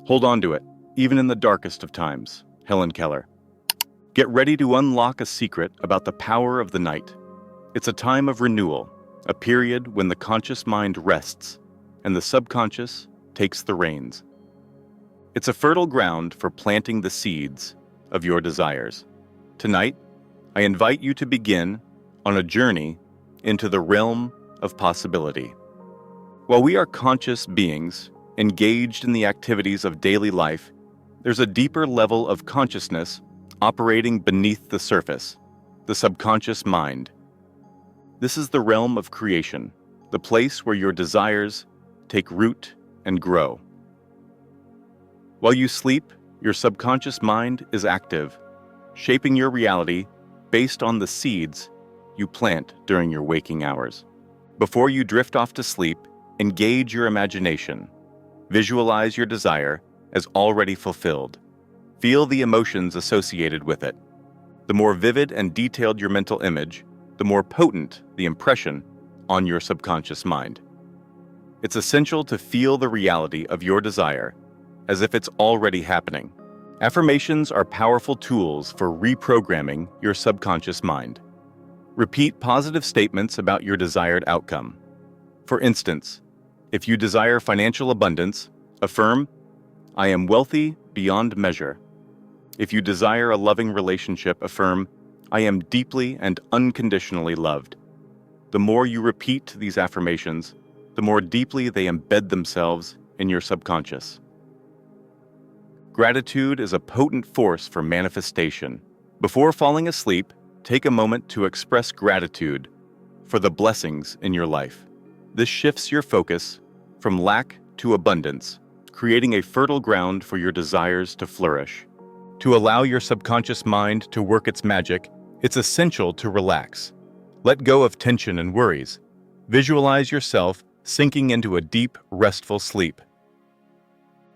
Hold on to it, even in the darkest of times. Helen Keller. Get ready to unlock a secret about the power of the night. It's a time of renewal, a period when the conscious mind rests and the subconscious takes the reins. It's a fertile ground for planting the seeds of your desires. Tonight, I invite you to begin on a journey into the realm of possibility. While we are conscious beings engaged in the activities of daily life, there's a deeper level of consciousness operating beneath the surface, the subconscious mind. This is the realm of creation, the place where your desires take root and grow. While you sleep, your subconscious mind is active, shaping your reality based on the seeds you plant during your waking hours. Before you drift off to sleep, engage your imagination. Visualize your desire as already fulfilled. Feel the emotions associated with it. The more vivid and detailed your mental image, the more potent the impression on your subconscious mind. It's essential to feel the reality of your desire as if it's already happening. Affirmations are powerful tools for reprogramming your subconscious mind. Repeat positive statements about your desired outcome. For instance, if you desire financial abundance, affirm, "I am wealthy beyond measure." If you desire a loving relationship, affirm, "I am deeply and unconditionally loved." The more you repeat these affirmations, the more deeply they embed themselves in your subconscious. Gratitude is a potent force for manifestation. Before falling asleep, take a moment to express gratitude for the blessings in your life. This shifts your focus from lack to abundance, creating a fertile ground for your desires to flourish. To allow your subconscious mind to work its magic, it's essential to relax. Let go of tension and worries. Visualize yourself sinking into a deep, restful sleep.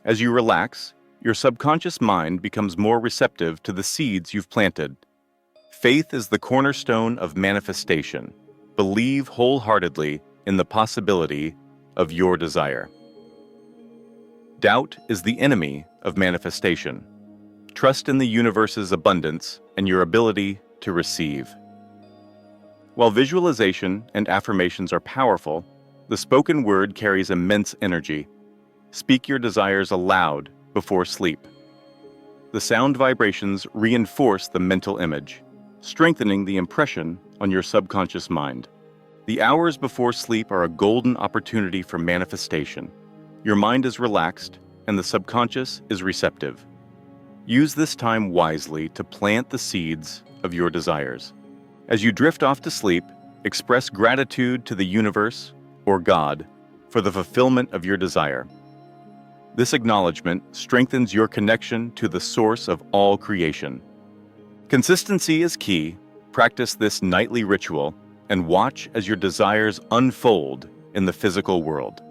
As you relax, your subconscious mind becomes more receptive to the seeds you've planted. Faith is the cornerstone of manifestation. Believe wholeheartedly in the possibility of your desire. Doubt is the enemy of manifestation. Trust in the universe's abundance and your ability to receive. While visualization and affirmations are powerful, the spoken word carries immense energy. Speak your desires aloud before sleep. The sound vibrations reinforce the mental image, strengthening the impression on your subconscious mind. The hours before sleep are a golden opportunity for manifestation. Your mind is relaxed, and the subconscious is receptive. Use this time wisely to plant the seeds of your desires. As you drift off to sleep, express gratitude to the universe or God for the fulfillment of your desire. This acknowledgement strengthens your connection to the source of all creation. Consistency is key. Practice this nightly ritual and watch as your desires unfold in the physical world.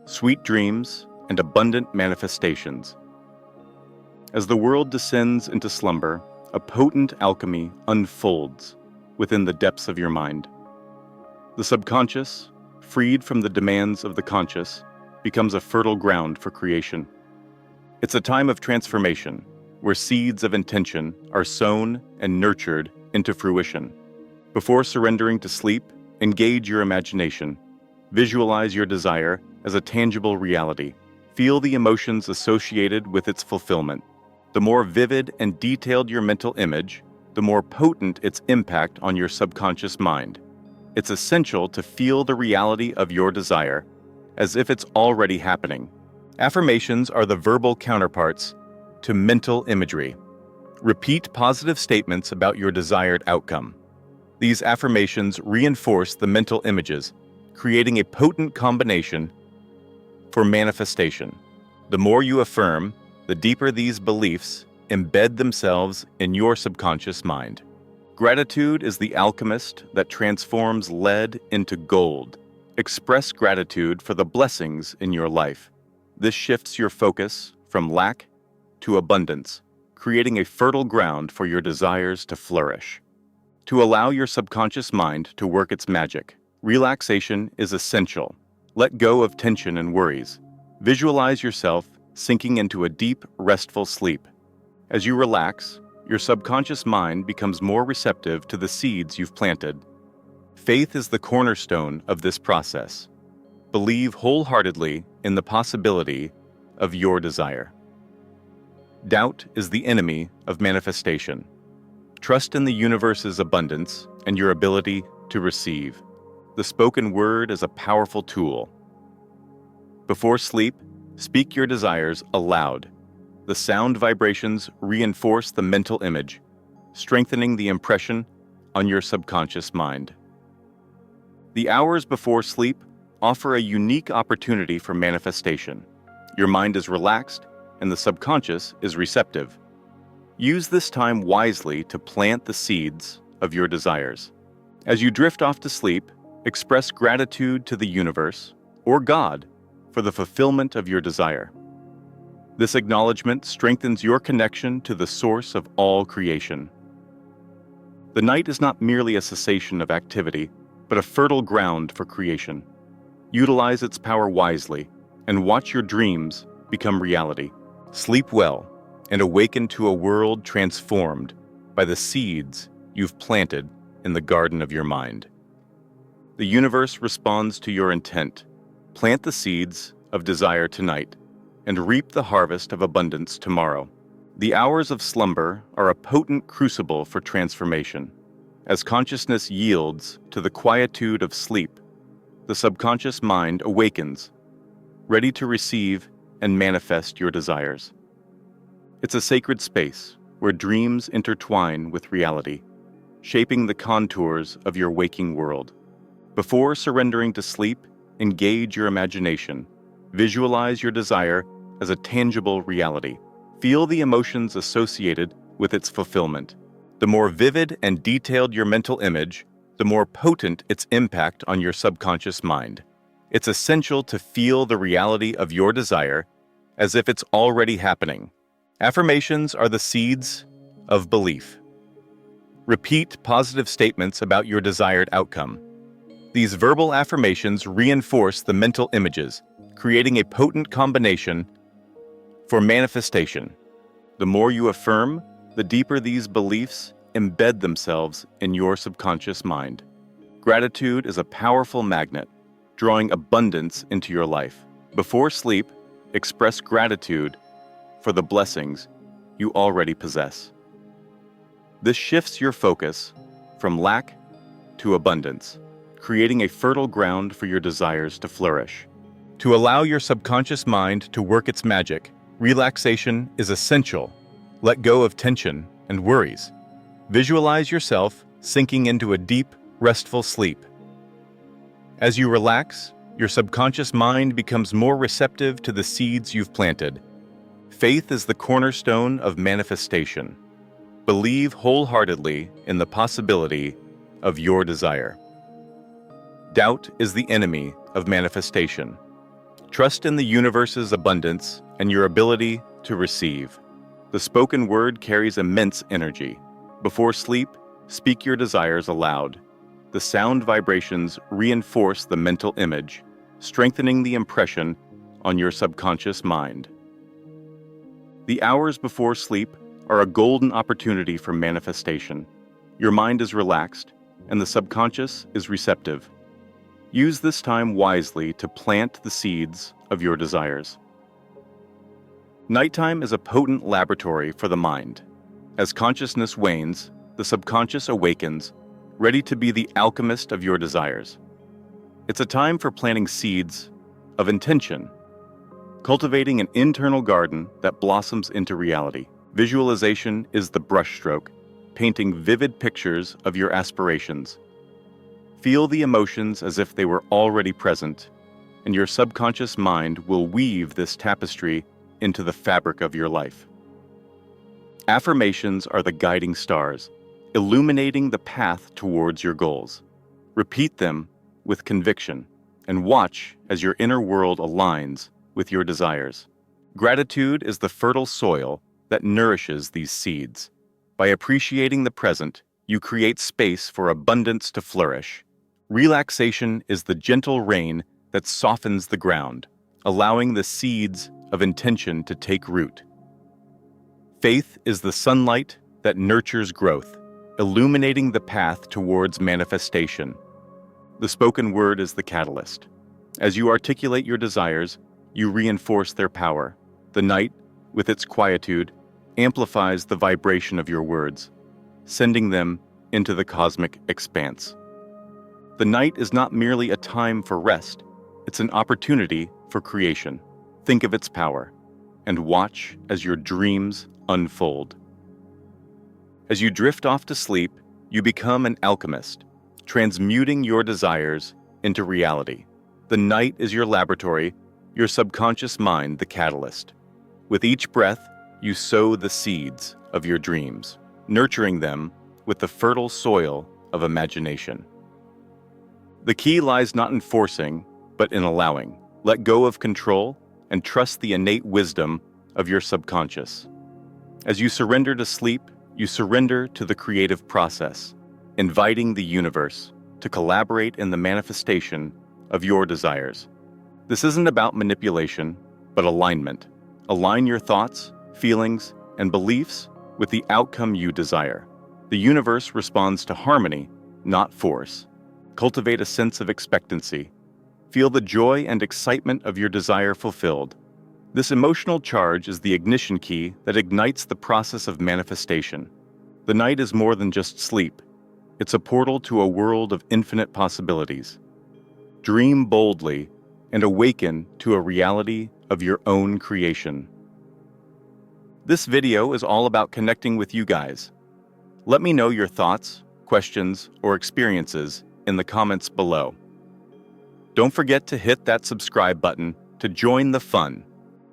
Sweet dreams and abundant manifestations. As the world descends into slumber, a potent alchemy unfolds within the depths of your mind. The subconscious, freed from the demands of the conscious, becomes a fertile ground for creation. It's a time of transformation, where seeds of intention are sown and nurtured into fruition. Before surrendering to sleep, engage your imagination. Visualize your desire as a tangible reality. Feel the emotions associated with its fulfillment. The more vivid and detailed your mental image, the more potent its impact on your subconscious mind. It's essential to feel the reality of your desire as if it's already happening. Affirmations are the verbal counterparts to mental imagery. Repeat positive statements about your desired outcome. These affirmations reinforce the mental images, creating a potent combination for manifestation. The more you affirm, the deeper these beliefs embed themselves in your subconscious mind. Gratitude is the alchemist that transforms lead into gold. Express gratitude for the blessings in your life. This shifts your focus from lack to abundance, creating a fertile ground for your desires to flourish. To allow your subconscious mind to work its magic, relaxation is essential. Let go of tension and worries. Visualize yourself sinking into a deep, restful sleep. As you relax, your subconscious mind becomes more receptive to the seeds you've planted. Faith is the cornerstone of this process. Believe wholeheartedly in the possibility of your desire. Doubt is the enemy of manifestation. Trust in the universe's abundance and your ability to receive. The spoken word is a powerful tool. Before sleep, speak your desires aloud. The sound vibrations reinforce the mental image, strengthening the impression on your subconscious mind. The hours before sleep offer a unique opportunity for manifestation. Your mind is relaxed and the subconscious is receptive. Use this time wisely to plant the seeds of your desires. As you drift off to sleep, express gratitude to the universe or God for the fulfillment of your desire. This acknowledgement strengthens your connection to the source of all creation. The night is not merely a cessation of activity, but a fertile ground for creation. Utilize its power wisely and watch your dreams become reality. Sleep well and awaken to a world transformed by the seeds you've planted in the garden of your mind. The universe responds to your intent. Plant the seeds of desire tonight and reap the harvest of abundance tomorrow. The hours of slumber are a potent crucible for transformation. As consciousness yields to the quietude of sleep, the subconscious mind awakens, ready to receive and manifest your desires. It's a sacred space where dreams intertwine with reality, shaping the contours of your waking world. Before surrendering to sleep, engage your imagination. Visualize your desire as a tangible reality. Feel the emotions associated with its fulfillment. The more vivid and detailed your mental image, the more potent its impact on your subconscious mind. It's essential to feel the reality of your desire as if it's already happening. Affirmations are the seeds of belief. Repeat positive statements about your desired outcome. These verbal affirmations reinforce the mental images, creating a potent combination for manifestation. The more you affirm, the deeper these beliefs embed themselves in your subconscious mind. Gratitude is a powerful magnet, drawing abundance into your life. Before sleep, express gratitude for the blessings you already possess. This shifts your focus from lack to abundance, creating a fertile ground for your desires to flourish. To allow your subconscious mind to work its magic, relaxation is essential. Let go of tension and worries. Visualize yourself sinking into a deep, restful sleep. As you relax, your subconscious mind becomes more receptive to the seeds you've planted. Faith is the cornerstone of manifestation. Believe wholeheartedly in the possibility of your desire. Doubt is the enemy of manifestation. Trust in the universe's abundance and your ability to receive. The spoken word carries immense energy. Before sleep, speak your desires aloud. The sound vibrations reinforce the mental image, strengthening the impression on your subconscious mind. The hours before sleep are a golden opportunity for manifestation. Your mind is relaxed, and the subconscious is receptive. Use this time wisely to plant the seeds of your desires. Nighttime is a potent laboratory for the mind. As consciousness wanes, the subconscious awakens, ready to be the alchemist of your desires. It's a time for planting seeds of intention, cultivating an internal garden that blossoms into reality. Visualization is the brushstroke, painting vivid pictures of your aspirations. Feel the emotions as if they were already present, and your subconscious mind will weave this tapestry into the fabric of your life. Affirmations are the guiding stars, illuminating the path towards your goals. Repeat them with conviction and watch as your inner world aligns with your desires. Gratitude is the fertile soil that nourishes these seeds. By appreciating the present, you create space for abundance to flourish. Relaxation is the gentle rain that softens the ground, allowing the seeds of intention to take root. Faith is the sunlight that nurtures growth, illuminating the path towards manifestation. The spoken word is the catalyst. As you articulate your desires, you reinforce their power. The night, with its quietude, amplifies the vibration of your words, sending them into the cosmic expanse. The night is not merely a time for rest, it's an opportunity for creation. Think of its power, and watch as your dreams unfold. As you drift off to sleep, you become an alchemist, transmuting your desires into reality. The night is your laboratory, your subconscious mind the catalyst. With each breath, you sow the seeds of your dreams, nurturing them with the fertile soil of imagination. The key lies not in forcing, but in allowing. Let go of control and trust the innate wisdom of your subconscious. As you surrender to sleep, you surrender to the creative process, inviting the universe to collaborate in the manifestation of your desires. This isn't about manipulation, but alignment. Align your thoughts, feelings, and beliefs with the outcome you desire. The universe responds to harmony, not force. Cultivate a sense of expectancy. Feel the joy and excitement of your desire fulfilled. This emotional charge is the ignition key that ignites the process of manifestation. The night is more than just sleep. It's a portal to a world of infinite possibilities. Dream boldly and awaken to a reality of your own creation. This video is all about connecting with you guys. Let me know your thoughts, questions, or experiences in the comments below. Don't forget to hit that subscribe button to join the fun.